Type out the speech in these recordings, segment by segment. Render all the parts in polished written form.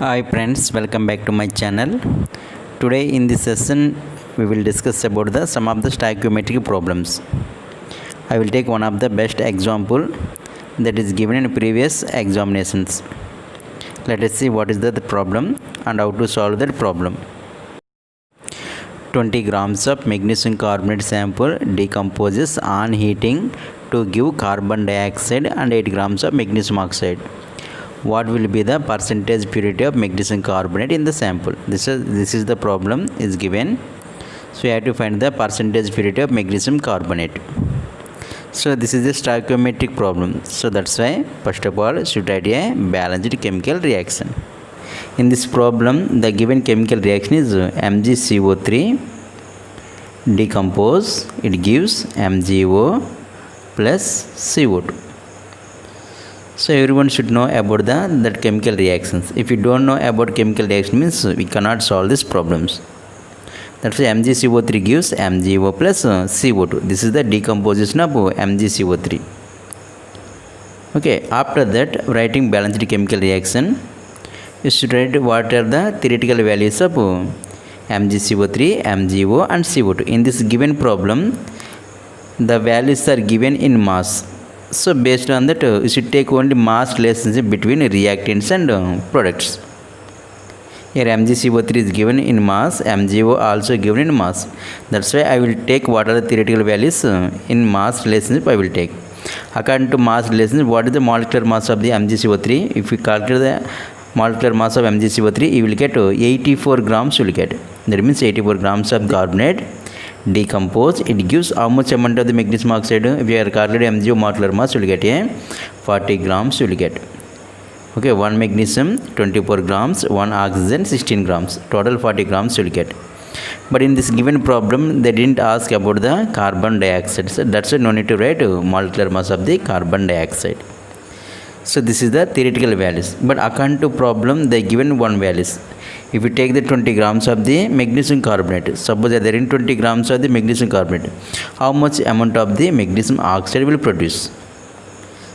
Hi friends, welcome back to my channel. Today in this session we will discuss about some of the stoichiometric problems. I will take one of the best example that is given in previous examinations. Let us see what is the problem and how to solve that problem. 20 grams of magnesium carbonate sample decomposes on heating to give carbon dioxide and 8 grams of magnesium oxide. What will be the percentage purity of magnesium carbonate in the sample? This is the problem is given. So you have to find the percentage purity of magnesium carbonate. So this is the stoichiometric problem. So that's why first of all should write a balanced chemical reaction. In this problem the given chemical reaction is MgCO3 decompose, it gives MgO plus CO2. So everyone should know about that chemical reactions. If you don't know about chemical reaction means we cannot solve these problems. That's why MgCO3 gives MgO plus CO2. This is the decomposition of MgCO3. Okay, after that writing balanced chemical reaction, you should write what are the theoretical values of MgCO3, MgO and CO2. In this given problem, the values are given in mass. So based on that, you should take only mass relationship between reactants and products. Here MgCO3 is given in mass, MgO also given in mass. That's why I will take what are the theoretical values in mass relationship I will take. According to mass relationship, what is the molecular mass of the MgCO3? If we calculate the molecular mass of MgCO3, you will get 84 grams you will get. That means 84 grams of carbonate decompose, it gives how much amount of the magnesium oxide? If you are calculating MgO molecular mass, you will get 40 grams you will get. Okay, 1 magnesium 24 grams, 1 oxygen 16 grams, total 40 grams you will get. But in this given problem they didn't ask about the carbon dioxide, so that's why no need to write molecular mass of the carbon dioxide. So this is the theoretical values, but according to problem they given one values. If you take the 20 grams of the magnesium carbonate, suppose there is 20 grams of the magnesium carbonate, how much amount of the magnesium oxide will produce?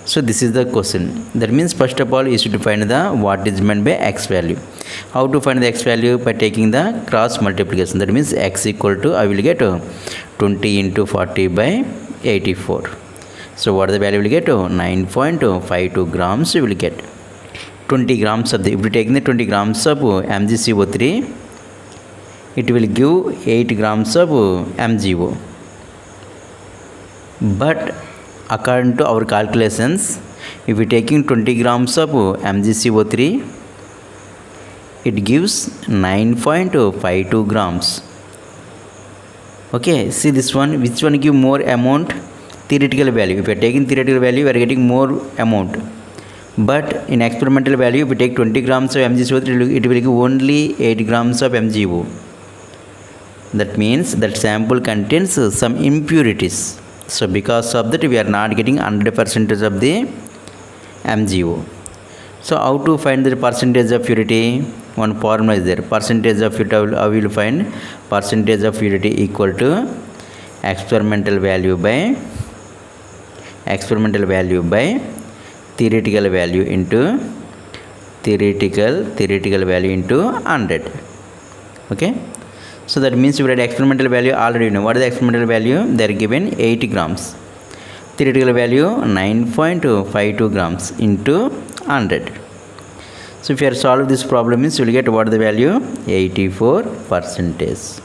So this is the question. That means first of all you should find the what is meant by x value. How to find the x value? By taking the cross multiplication. That means x equal to, I will get 20 into 40 by 84. So what the value will get? 9.52 grams you will get. 20 grams of the, if we take the 20 grams of MgCO3, it will give 8 grams of MgO. But according to our calculations, if we taking 20 grams of MgCO3, it gives 9.52 grams. Okay, see this one, which one give more amount? Theoretical value. If we are taking theoretical value, we are getting more amount. But in experimental value, if we take 20 grams of MgCO3, it will give only 8 grams of MgO. That means that sample contains some impurities. So because of that, we are not getting 100% of the MgO. So how to find the percentage of purity? One formula is there. Percentage of purity, I will find percentage of purity equal to experimental value by theoretical value into theoretical value into 100. Okay, so that means you write experimental value already know. What is the experimental value? They are given 8 grams. Theoretical value 9.52 grams into 100. So if you are solve this problem means you will get what the value? 84%.